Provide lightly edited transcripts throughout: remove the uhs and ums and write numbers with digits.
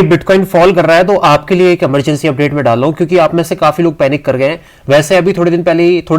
Bitcoin fall कर रहा है तो आपके लिए एक इमरजेंसी अपडेट में डाल रहा हूं, क्योंकि आप में से काफी लोग पैनिक कर गए हैं। वैसे अभी थोड़ी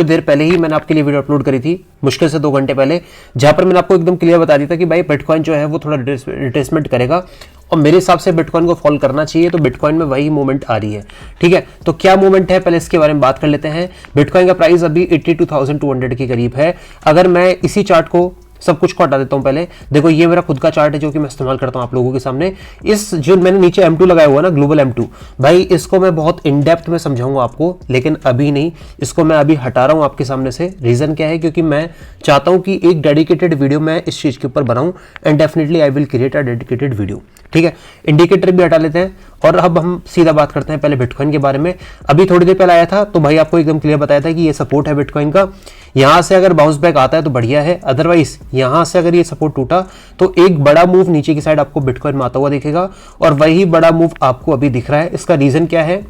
देर पहले ही मैंने आपके लिए वीडियो अपलोड करी थी, मुश्किल से 2 घंटे पहले, जहां पर मैंने आपको एकदम क्लियर बता दिया था कि भाई बिटकॉइन जो है वो थोड़ा रिट्रेसमेंट करेगा और मेरे हिसाब से बिटकॉइन को फॉल करना चाहिए। तो बिटकॉइन में वही मूवमेंट आ रही है। ठीक है, तो क्या मूवमेंट है पहले इसके बारे में बात कर लेते हैं। बिटकॉइन का प्राइस अभी 82,200 के करीब है। अगर मैं इसी चार्ट को सब कुछ को हटा देता हूं, पहले देखो ये मेरा खुद का चार्ट है जो कि मैं इस्तेमाल करता हूं आप लोगों के सामने। इस जो मैंने नीचे M2 लगाया हुआ ना, ग्लोबल M2, भाई इसको मैं बहुत इन डेप्थ में समझाऊंगा आपको, लेकिन अभी नहीं। इसको मैं अभी हटा रहा हूं आपके सामने से। रीजन क्या है, क्योंकि मैं चाहता हूं कि एक डेडिकेटेड वीडियो मैं इस चीज के ऊपर बनाऊं, and definitely I will create a dedicated video. ठीक है, इंडिकेटर भी हटा लेते हैं और अब हम सीधा बात करते हैं पहले बिटकॉइन के बारे में। अभी थोड़ी देर पहले आया था तो भाई आपको एकदम क्लियर बताया था कि ये सपोर्ट है बिटकॉइन का। यहां से अगर बाउंस बैक आता है तो बढ़िया है, अदरवाइज यहां से अगर ये सपोर्ट टूटा तो एक बड़ा मूव नीचे की साइड आपको बिटकॉइन में आता हुआ दिखेगा, और वही बड़ा मूव आपको अभी दिख रहा है। इसका रीजन क्या है,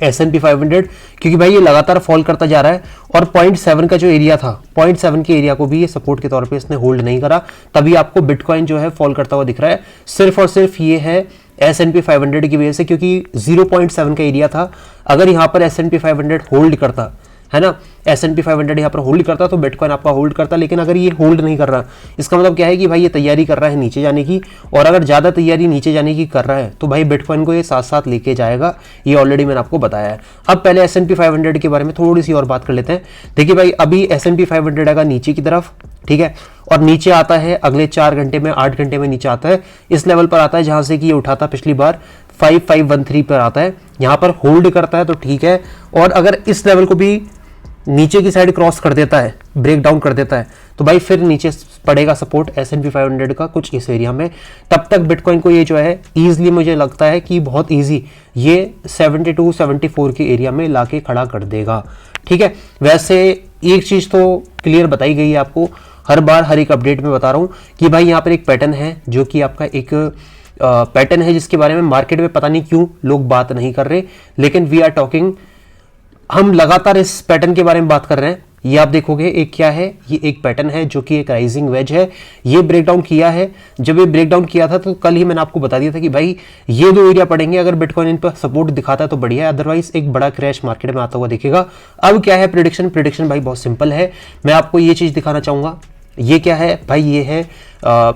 S&P 500, क्योंकि भाई ये लगातार फॉल करता जा रहा है और 0.7 का जो एरिया था, 0.7 के एरिया को भी ये सपोर्ट के तौर पे इसने होल्ड नहीं करा, तभी आपको बिटकॉइन जो है फॉल करता हुआ दिख रहा है। सिर्फ और सिर्फ ये है S&P 500 की वजह से, क्योंकि 0.7 का एरिया था। अगर यहाँ पर S&P 500 होल्ड करता है ना, S&P 500 यहाँ पर होल्ड करता तो बिटकॉइन आपका होल्ड करता, लेकिन अगर ये होल्ड नहीं कर रहा, इसका मतलब क्या है कि भाई ये तैयारी कर रहा है नीचे जाने की, और अगर ज़्यादा तैयारी नीचे जाने की कर रहा है तो भाई बिटकॉइन को ये साथ साथ लेके जाएगा। ये ऑलरेडी मैंने आपको बताया है। अब पहले S&P 500 के बारे में थोड़ी सी और बात कर लेते हैं। देखिए भाई अभी S&P 500 आएगा नीचे की तरफ, ठीक है, और नीचे आता है अगले 4 घंटे में, 8 घंटे में नीचे आता है, इस लेवल पर आता है जहां से कि ये उठा था पिछली बार 5513 पर आता है। यहां पर होल्ड करता है तो ठीक है, और अगर इस लेवल को भी नीचे की साइड क्रॉस कर देता है, ब्रेक डाउन कर देता है, तो भाई फिर नीचे पड़ेगा सपोर्ट S&P 500 का कुछ इस एरिया में। तब तक बिटकॉइन को ये जो है ईजिली, मुझे लगता है कि बहुत ईजी ये 72-74 के एरिया में लाके खड़ा कर देगा। ठीक है, वैसे एक चीज तो क्लियर बताई गई है आपको, हर बार हर एक अपडेट में बता रहा हूं कि भाई यहाँ पर एक पैटर्न है जो कि आपका एक पैटर्न है जिसके बारे में मार्केट में पता नहीं क्यों लोग बात नहीं कर रहे, लेकिन वी आर टॉकिंग, हम लगातार इस पैटर्न के बारे में बात कर रहे हैं। ये आप देखोगे एक क्या है, ये एक पैटर्न है जो कि एक राइजिंग वेज है। ये ब्रेकडाउन किया है, जब ये ब्रेकडाउन किया था तो कल ही मैंने आपको बता दिया था कि भाई ये 2 एरिया पड़ेंगे, अगर बिटकॉइन इन पर सपोर्ट दिखाता है तो बढ़िया है, अदरवाइज एक बड़ा क्रैश मार्केट में आता हुआ दिखेगा। अब क्या है प्रेडिक्शन भाई बहुत सिंपल है। मैं आपको ये चीज दिखाना चाहूंगा। ये क्या है भाई, ये है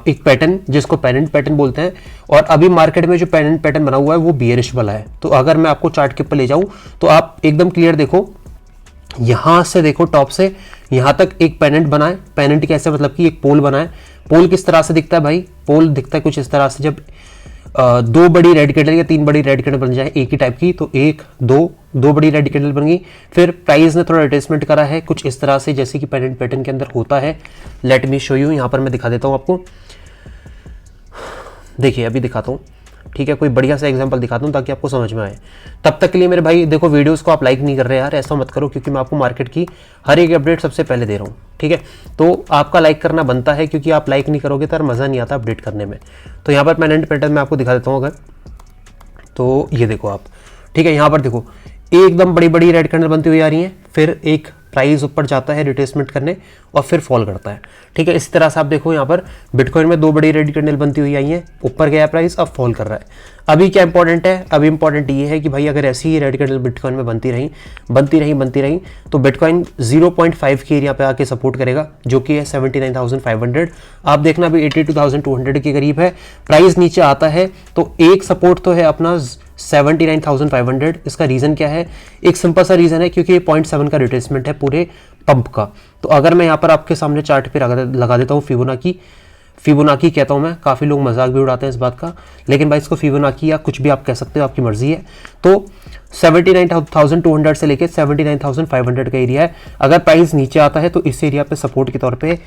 एक पैटर्न जिसको पेनेंट पैटर्न बोलते हैं, और अभी मार्केट में जो पेनेंट पैटर्न बना हुआ है वो बियरिश वाला है। तो अगर मैं आपको चार्ट के ऊपर ले जाऊं तो आप एकदम क्लियर देखो, यहां से देखो टॉप से यहां तक एक पेनेंट बना है। पेनेंट कैसे, मतलब कि एक पोल बना है। पोल किस तरह से दिखता है भाई, पोल दिखता है कुछ इस तरह से, जब 2 बड़ी रेड कैंडल या 3 बड़ी रेड कैंडल बन जाए एक ही टाइप की, तो 1 2 बड़ी रेड कैंडल बन गई। फिर प्राइस ने थोड़ा रिट्रेसमेंट करा है कुछ इस तरह से, जैसे कि पेनेंट पैटर्न के अंदर होता है। लेट मी शो यू, यहां पर मैं दिखा देता हूं आपको। देखिए अभी दिखाता हूं, ठीक है, कोई बढ़िया सा एग्जांपल दिखाता हूं ताकि आपको समझ में आए। तब तक के लिए मेरे भाई देखो, वीडियोस को आप लाइक नहीं कर रहे यार, ऐसा मत करो, क्योंकि मैं आपको मार्केट की हर एक अपडेट सबसे पहले दे रहा हूँ। ठीक है, तो आपका लाइक करना बनता है, क्योंकि आप लाइक नहीं करोगे तो मज़ा नहीं आता अपडेट करने में। तो यहाँ पर पेनेंट पैटर्न मैं आपको दिखा देता हूँ अगर, तो ये देखो आप, ठीक है, यहाँ पर देखो एकदम बड़ी बड़ी रेड कैंडल बनती हुई आ रही है, फिर एक प्राइस ऊपर जाता है रिट्रेसमेंट करने और फिर फॉल करता है। ठीक है, इस तरह से आप देखो यहाँ पर बिटकॉइन में 2 बड़ी रेड कैंडल बनती हुई आई हैं, ऊपर गया प्राइस, अब फॉल कर रहा है। अभी क्या इंपॉर्टेंट है, अभी इंपॉर्टेंट ये है कि भाई अगर ऐसी ही रेड कैंडल बिटकॉइन में बनती रही तो बिटकॉइन 0.5 के एरिया पे आके सपोर्ट करेगा, जो कि है 79,500। आप देखना अभी 82,200 के करीब है। प्राइस नीचे आता है तो एक सपोर्ट तो है अपना 79,500। इसका रीजन क्या है, एक सिंपल सा रीजन है, क्योंकि 0.7 का रिट्रेसमेंट है पूरे पंप का। तो अगर मैं यहाँ पर आपके सामने चार्ट पे लगा देता हूँ फिबोनाकी कहता हूँ मैं, काफ़ी लोग मजाक भी उड़ाते हैं इस बात का, लेकिन भाई इसको फिबोनाकी या कुछ भी आप कह सकते हो, आपकी मर्जी है। तो 79,200 से लेके 79,500 का एरिया है। अगर प्राइस नीचे आता है तो इस एरिया पे सपोर्ट के तौर पे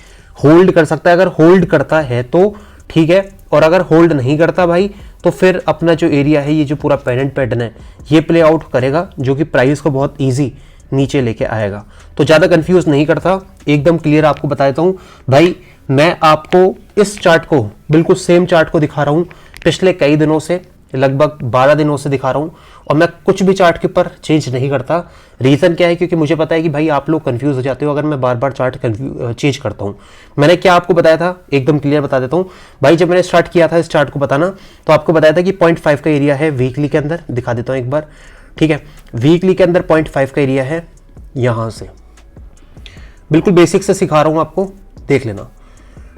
होल्ड कर सकता है। अगर होल्ड करता है तो ठीक है, और अगर होल्ड नहीं करता भाई तो फिर अपना जो एरिया है, ये जो पूरा पेनेंट पैटर्न है, ये प्ले आउट करेगा, जो कि प्राइस को बहुत ईजी नीचे लेके आएगा। तो ज़्यादा कंफ्यूज नहीं करता, एकदम क्लियर आपको बता देता हूँ भाई। मैं आपको इस चार्ट को, बिल्कुल सेम चार्ट को दिखा रहा हूँ पिछले कई दिनों से, लगभग 12 दिनों से दिखा रहा हूँ और मैं कुछ भी चार्ट के ऊपर चेंज नहीं करता। रीज़न क्या है, क्योंकि मुझे पता है कि भाई आप लोग कंफ्यूज हो जाते हो अगर मैं बार बार चार्ट चेंज करता हूँ। मैंने क्या आपको बताया था, एकदम क्लियर बता देता हूँ भाई। जब मैंने स्टार्ट किया था इस चार्ट को बताना, तो आपको बताया था कि 0.5 का एरिया है वीकली के अंदर। दिखा देता हूँ एक बार, ठीक है। वीकली के अंदर 0.5 का एरिया है, यहाँ से बिल्कुल बेसिक से सिखा रहा हूँ आपको, देख लेना,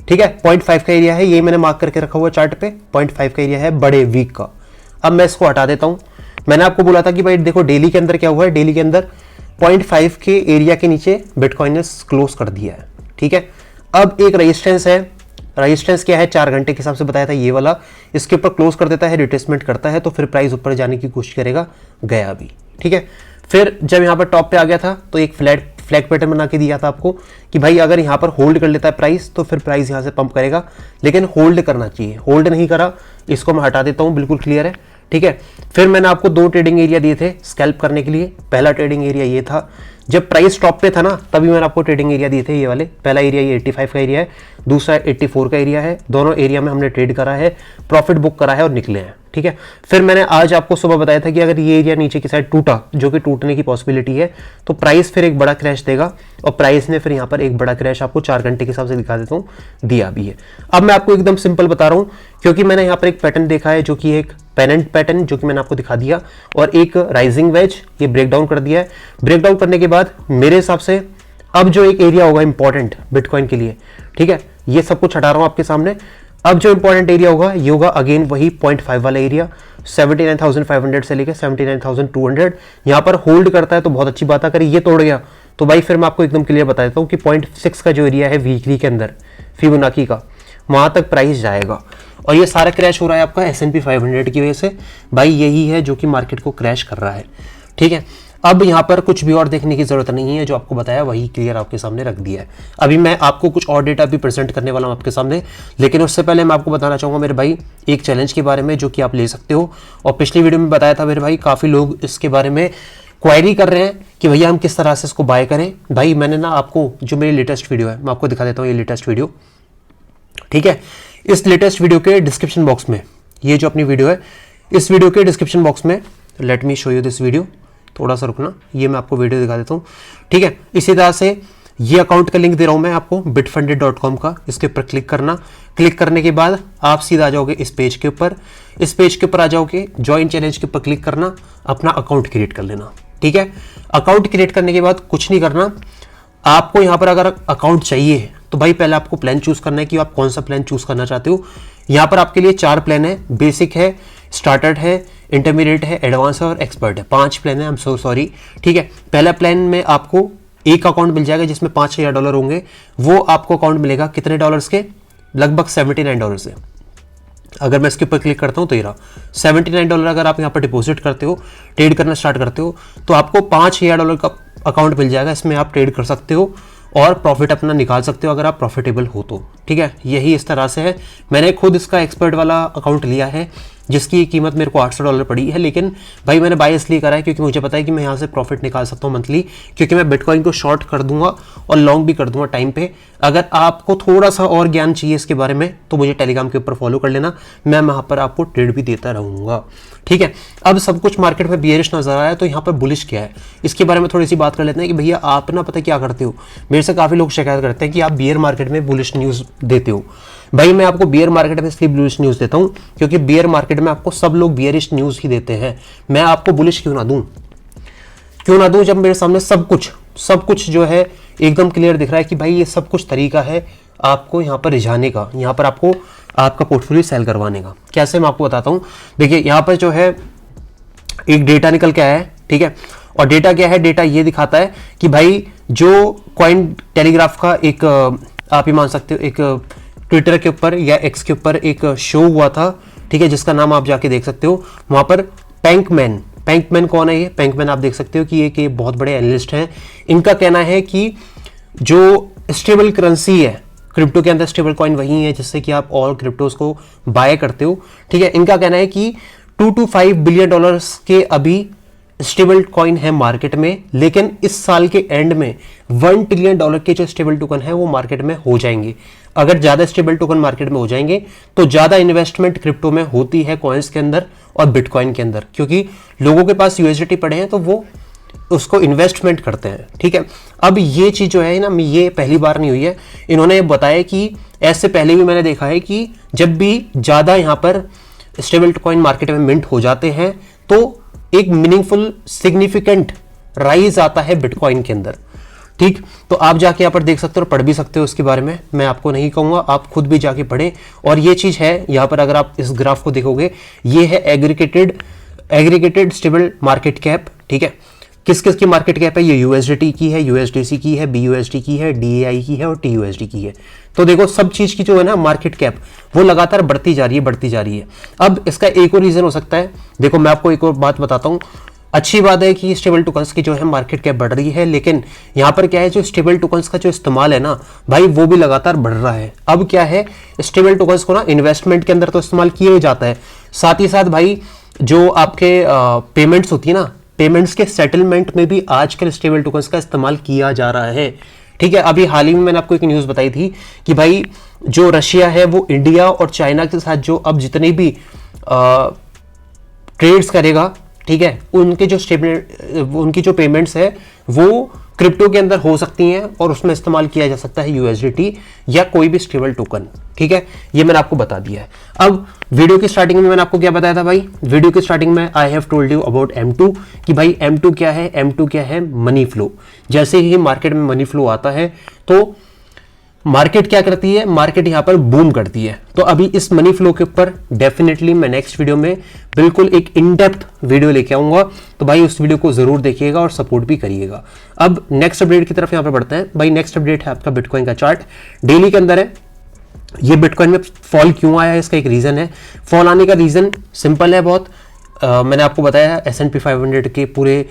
ठीक है। 0.5 का एरिया है, ये मैंने मार्क करके रखा हुआ चार्ट पे। 0.5 का एरिया है बड़े वीक का। अब मैं इसको हटा देता हूं। मैंने आपको बोला था कि भाई देखो डेली के अंदर क्या हुआ है, डेली के अंदर 0.5 के एरिया के नीचे बिटकॉइन ने क्लोज कर दिया है, ठीक है। अब एक रेजिस्टेंस है, रेजिस्टेंस क्या है, 4 घंटे के हिसाब से बताया था ये वाला। इसके ऊपर क्लोज कर देता है, रिट्रेसमेंट करता है, तो फिर प्राइस ऊपर जाने की कोशिश करेगा, गया भी, ठीक है। फिर जब यहाँ पर टॉप पे आ गया था तो एक फ्लैग पैटर्न बना के दिया था आपको कि भाई अगर यहाँ पर होल्ड कर लेता है प्राइस तो फिर प्राइस यहाँ से पंप करेगा, लेकिन होल्ड करना चाहिए। होल्ड नहीं करा, इसको मैं हटा देता हूँ, बिल्कुल क्लियर है, ठीक है। फिर मैंने आपको 2 ट्रेडिंग एरिया दिए थे स्कैल्प करने के लिए। पहला ट्रेडिंग एरिया ये था, जब प्राइस टॉप पे था ना तभी मैंने आपको ट्रेडिंग एरिया दिए थे ये वाले। पहला एरिया ये 85 का एरिया है, दूसरा 84 का एरिया है। दोनों एरिया में हमने ट्रेड करा है, प्रॉफिट बुक करा है और निकले हैं, ठीक है। फिर मैंने आज आपको सुबह बताया था कि अगर ये एरिया नीचे की साइड टूटा, जो कि टूटने की पॉसिबिलिटी है, तो प्राइस फिर एक बड़ा क्रैश देगा। और प्राइस ने फिर यहाँ पर एक बड़ा क्रैश आपको 4 घंटे के हिसाब से दिखा देता हूँ, दिया भी है। अब मैं आपको एकदम सिंपल बता रहा हूँ, क्योंकि मैंने यहाँ पर एक पैटर्न देखा है जो कि एक पेनेंट पैटर्न, जो कि मैंने आपको दिखा दिया, और एक राइजिंग वेज, ये ब्रेक डाउन कर दिया है। ब्रेक डाउन करने के बाद मेरे हिसाब से अब जो एक एरिया होगा इंपॉर्टेंट बिटकॉइन के लिए, ठीक है, ये सब कुछ हटा रहा हूं आपके सामने। अब जो इंपॉर्टेंट एरिया होगा ये होगा अगेन वही 0.5 वाला एरिया, 79,500 से लेकर 79,200। यहां पर होल्ड करता है तो बहुत अच्छी बात है, अगर ये तोड़ गया तो भाई फिर मैं आपको एकदम क्लियर बता देता हूं कि 0.6 का जो एरिया है वीकली के अंदर फिबोनाची का, वहां तक प्राइस जाएगा। और ये सारा क्रैश हो रहा है आपका S&P 500 की वजह से। भाई यही है जो कि मार्केट को क्रैश कर रहा है, ठीक है। अब यहाँ पर कुछ भी और देखने की जरूरत नहीं है, जो आपको बताया वही क्लियर आपके सामने रख दिया है। अभी मैं आपको कुछ और डेटा भी प्रेजेंट करने वाला हूँ आपके सामने, लेकिन उससे पहले मैं आपको बताना चाहूँगा मेरे भाई एक चैलेंज के बारे में जो कि आप ले सकते हो। और पिछली वीडियो में बताया था मेरे भाई, काफ़ी लोग इसके बारे में क्वायरी कर रहे हैं कि भैया हम किस तरह से इसको बाय करें। भाई मैंने ना आपको जो मेरी लेटेस्ट वीडियो है, मैं आपको दिखा देता हूँ ये लेटेस्ट वीडियो, ठीक है। इस लेटेस्ट वीडियो के डिस्क्रिप्शन बॉक्स में, ये जो अपनी वीडियो है, इस वीडियो के डिस्क्रिप्शन बॉक्स में, let me show you this video, थोड़ा सा रुकना, ये मैं आपको वीडियो दिखा देता हूँ, ठीक है। इसी तरह से ये अकाउंट का लिंक दे रहा हूँ मैं आपको bitfunded.com का, इसके ऊपर क्लिक करना। क्लिक करने के बाद आप सीधा आ जाओगे इस पेज के ऊपर। इस पेज के ऊपर आ जाओगे, ज्वाइन चैलेंज के ऊपर क्लिक करना, अपना अकाउंट क्रिएट कर लेना, ठीक है। अकाउंट क्रिएट करने के बाद कुछ नहीं करना आपको। यहाँ पर अगर अकाउंट चाहिए तो भाई पहले आपको प्लान चूज करना है कि आप कौन सा प्लान चूज करना चाहते हो। यहाँ पर आपके लिए 4 प्लान है, बेसिक है, स्टार्टर्ड है, इंटरमीडिएट है, एडवांस है और एक्सपर्ट है। 5 प्लान है, आई एम सो सॉरी, ठीक है। पहला प्लान में आपको एक अकाउंट मिल जाएगा जिसमें $5,000 होंगे। वो आपको अकाउंट मिलेगा कितने डॉलर्स के, लगभग $79 से। अगर मैं इसके ऊपर क्लिक करता हूं तो ये रहा $79। अगर आप यहाँ पर डिपॉजिट करते हो, ट्रेड करना स्टार्ट करते हो, तो आपको $5,000 का अकाउंट मिल जाएगा। इसमें आप ट्रेड कर सकते हो और प्रॉफिट अपना निकाल सकते हो अगर आप प्रॉफिटेबल हो तो, ठीक है। यही इस तरह से है। मैंने खुद इसका एक्सपर्ट वाला अकाउंट लिया है जिसकी कीमत मेरे को $800 पड़ी है, लेकिन भाई मैंने बाय इसलिए करा है क्योंकि मुझे पता है कि मैं यहाँ से प्रॉफिट निकाल सकता हूँ मंथली, क्योंकि मैं बिटकॉइन को शॉर्ट कर दूंगा और लॉन्ग भी कर दूंगा टाइम पे। अगर आपको थोड़ा सा और ज्ञान चाहिए इसके बारे में तो मुझे टेलीग्राम के ऊपर फॉलो कर लेना, मैं वहाँ पर आपको ट्रेड भी देता रहूँगा, ठीक है। अब सब कुछ मार्केट में बियरिश नजर आ रहा है, तो यहाँ पर बुलिश क्या है इसके बारे में थोड़ी सी बात कर लेते हैं कि भैया आप ना पता क्या करते हो। मेरे से काफ़ी लोग शिकायत करते हैं कि आप बियर मार्केट में बुलिश न्यूज़ देते हो। भाई मैं आपको बियर मार्केट में इसलिए बुलिश न्यूज़ देता हूँ क्योंकि बियर मार्केट में आपको सब लोग बियरिश न्यूज़ ही देते हैं। मैं आपको बुलिश क्यों ना दूं जब मेरे सामने सब कुछ जो है एकदम क्लियर दिख रहा है कि भाई ये सब कुछ तरीका है आपको यहाँ पर रिझाने का, यहाँ पर आपको आपका पोर्टफोलियो सेल करवाने का। कैसे, मैं आपको बताता हूँ। देखिए यहाँ पर जो है एक डेटा निकल के आया है, ठीक है। और डेटा क्या है, डेटा ये दिखाता है कि भाई जो कॉइन टेलीग्राफ का एक आप ही मान सकते हो, एक ट्विटर के ऊपर या एक्स के ऊपर एक शो हुआ था, ठीक है, जिसका नाम आप जाके देख सकते हो। वहां पर पैंकमैन कौन है ये? पैंकमैन आप देख सकते हो कि ये बहुत बड़े एनालिस्ट हैं। इनका कहना है कि जो स्टेबल करेंसी है क्रिप्टो के अंदर, स्टेबल कॉइन वही है जिससे कि आप ऑल क्रिप्टोज को बाय करते हो, ठीक है। इनका कहना है कि $2 to $5 बिलियन के अभी स्टेबल कॉइन है मार्केट में, लेकिन इस साल के एंड में $1 ट्रिलियन के जो स्टेबल टोकन है वो मार्केट में हो जाएंगे। अगर ज्यादा स्टेबल टोकन मार्केट में हो जाएंगे तो ज्यादा इन्वेस्टमेंट क्रिप्टो में होती है, कॉइन्स के अंदर और बिटकॉइन के अंदर, क्योंकि लोगों के पास यूएसडीटी पड़े हैं तो वो उसको इन्वेस्टमेंट करते हैं। ठीक है, अब ये चीज जो है ना, ये पहली बार नहीं हुई है, इन्होंने बताया कि ऐसे पहले भी मैंने देखा है कि जब भी ज्यादा यहां पर स्टेबल कॉइन मार्केट में मिंट हो जाते हैं तो एक मीनिंगफुल सिग्निफिकेंट राइज आता है बिटकॉइन के अंदर। ठीक, तो आप जाके यहाँ पर देख सकते हो और पढ़ भी सकते हो उसके बारे में, मैं आपको नहीं कहूंगा, आप खुद भी जाके पढ़ें। और ये चीज है यहाँ पर, अगर आप इस ग्राफ को देखोगे, ये है एग्रीगेटेड स्टेबल मार्केट कैप। ठीक है, किस किस की मार्केट कैप है, ये यूएसडीटी की है, यूएसडीसी की है, बीयूएसडी की है, डीएआई की है और टीयूएसडी की है। तो देखो सब चीज की जो है ना मार्केट कैप वो लगातार बढ़ती जा रही है। अब इसका एक और रीजन हो सकता है, देखो मैं आपको एक और बात बताता हूं। अच्छी बात है कि स्टेबल टोकन्स की जो है मार्केट कैप बढ़ रही है, लेकिन यहां पर क्या है, जो स्टेबल टोकन्स का जो इस्तेमाल है ना भाई, वो भी लगातार बढ़ रहा है। अब क्या है, स्टेबल टोकन्स को ना इन्वेस्टमेंट के अंदर तो इस्तेमाल किया ही जाता है, साथ ही साथ भाई जो आपके पेमेंट्स होती है ना, पेमेंट्स के सेटलमेंट में भी आजकल स्टेबल टोकन्स का इस्तेमाल किया जा रहा है। ठीक है, अभी हाल ही में मैंने आपको एक न्यूज बताई थी कि भाई जो रशिया है वो इंडिया और चाइना के साथ जो अब जितने भी ट्रेड्स करेगा, ठीक है, उनकी जो पेमेंट्स है वो क्रिप्टो के अंदर हो सकती हैं और उसमें इस्तेमाल किया जा सकता है यूएसडीटी या कोई भी स्टेबल टोकन। ठीक है, ये मैंने आपको बता दिया है। अब वीडियो की स्टार्टिंग में मैंने आपको क्या बताया था भाई, वीडियो की स्टार्टिंग में I have told you about M2 कि भाई M2 क्या है, M2 क्या है, मनी फ्लो। जैसे ही मार्केट में मनी फ्लो आता है तो मार्केट क्या करती है, मार्केट यहां पर बूम करती है। तो अभी इस मनी फ्लो के ऊपर डेफिनेटली मैं नेक्स्ट वीडियो में बिल्कुल एक इन डेप्थ वीडियो लेके आऊंगा, तो भाई उस वीडियो को जरूर देखिएगा और सपोर्ट भी करिएगा। अब नेक्स्ट अपडेट की तरफ यहां पर बढ़ते हैं। भाई नेक्स्ट अपडेट है आपका बिटकॉइन का चार्ट, डेली के अंदर है। ये बिटकॉइन में फॉल क्यों आया है, इसका एक रीजन है। फॉल आने का रीजन सिंपल है बहुत, मैंने आपको बताया S&P 500 के पूरे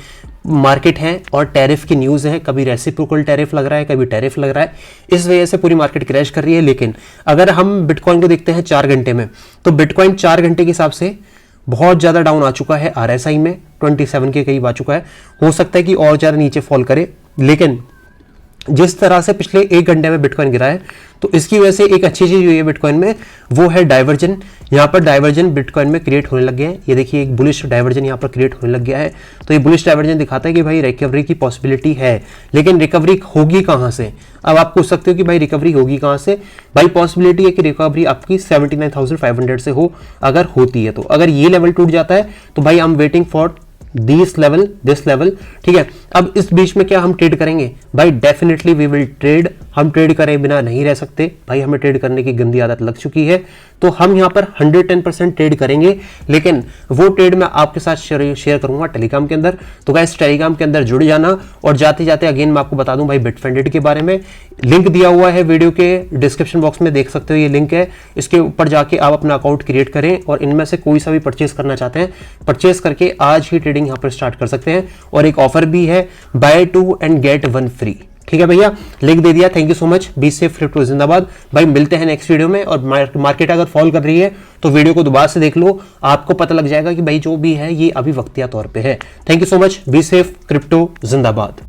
मार्केट हैं और टैरिफ की न्यूज़ है, कभी रेसिप्रोकल टैरिफ लग रहा है, कभी टैरिफ लग रहा है, इस वजह से पूरी मार्केट क्रैश कर रही है। लेकिन अगर हम बिटकॉइन को देखते हैं 4 घंटे में, तो बिटकॉइन 4 घंटे के हिसाब से बहुत ज़्यादा डाउन आ चुका है, RSI में 27 के करीब आ चुका है। हो सकता है कि और ज़्यादा नीचे फॉल करे, लेकिन जिस तरह से पिछले 1 घंटे में बिटकॉइन गिरा है, तो इसकी वजह से एक अच्छी चीज हुई है बिटकॉइन में, वो है डाइवर्जन। यहाँ पर डाइवर्जन बिटकॉइन में क्रिएट होने लग गया है। ये देखिए एक बुलिश डाइवर्जन यहाँ पर क्रिएट होने लग गया है। तो ये बुलिश डाइवर्जन दिखाता है कि भाई रिकवरी की पॉसिबिलिटी है, लेकिन रिकवरी होगी कहाँ से। अब आप पूछ सकते हो कि भाई रिकवरी होगी कहाँ से। भाई पॉसिबिलिटी है कि रिकवरी आपकी 79,500 से हो, अगर होती है तो। अगर ये लेवल टूट जाता है तो भाई I am waiting for this level. ठीक है, अब इस बीच में क्या हम ट्रेड करेंगे भाई, डेफिनेटली वी विल ट्रेड। हम ट्रेड करे बिना नहीं रह सकते भाई, हमें ट्रेड करने की गंदी आदत लग चुकी है। तो हम यहाँ पर 110% ट्रेड करेंगे, लेकिन वो ट्रेड मैं आपके साथ शेयर करूंगा टेलीग्राम के अंदर। तो गाइस टेलीग्राम के अंदर जुड़ जाना। और जाते जाते अगेन मैं आपको बता दूं भाई बिटफंडेड के बारे में, लिंक दिया हुआ है वीडियो के डिस्क्रिप्शन बॉक्स में, देख सकते हो ये लिंक है। इसके ऊपर जाके आप अपना अकाउंट क्रिएट करें और इनमें से कोई सा भी परचेस करना चाहते हैं, परचेस करके आज ही ट्रेडिंग यहाँ पर स्टार्ट कर सकते हैं। और एक ऑफर भी है, बाय 2 and get 1 फ्री। ठीक है भैया, लिंक दे दिया। Thank you so much. Be safe, crypto जिंदाबाद। भाई मिलते हैं नेक्स्ट वीडियो में। और मार्केट अगर फॉल कर रही है तो वीडियो को दोबारा से देख लो, आपको पता लग जाएगा कि भाई जो भी है ये अभी वक्तिया तौर पे है। Thank you so much. Be safe, crypto जिंदाबाद।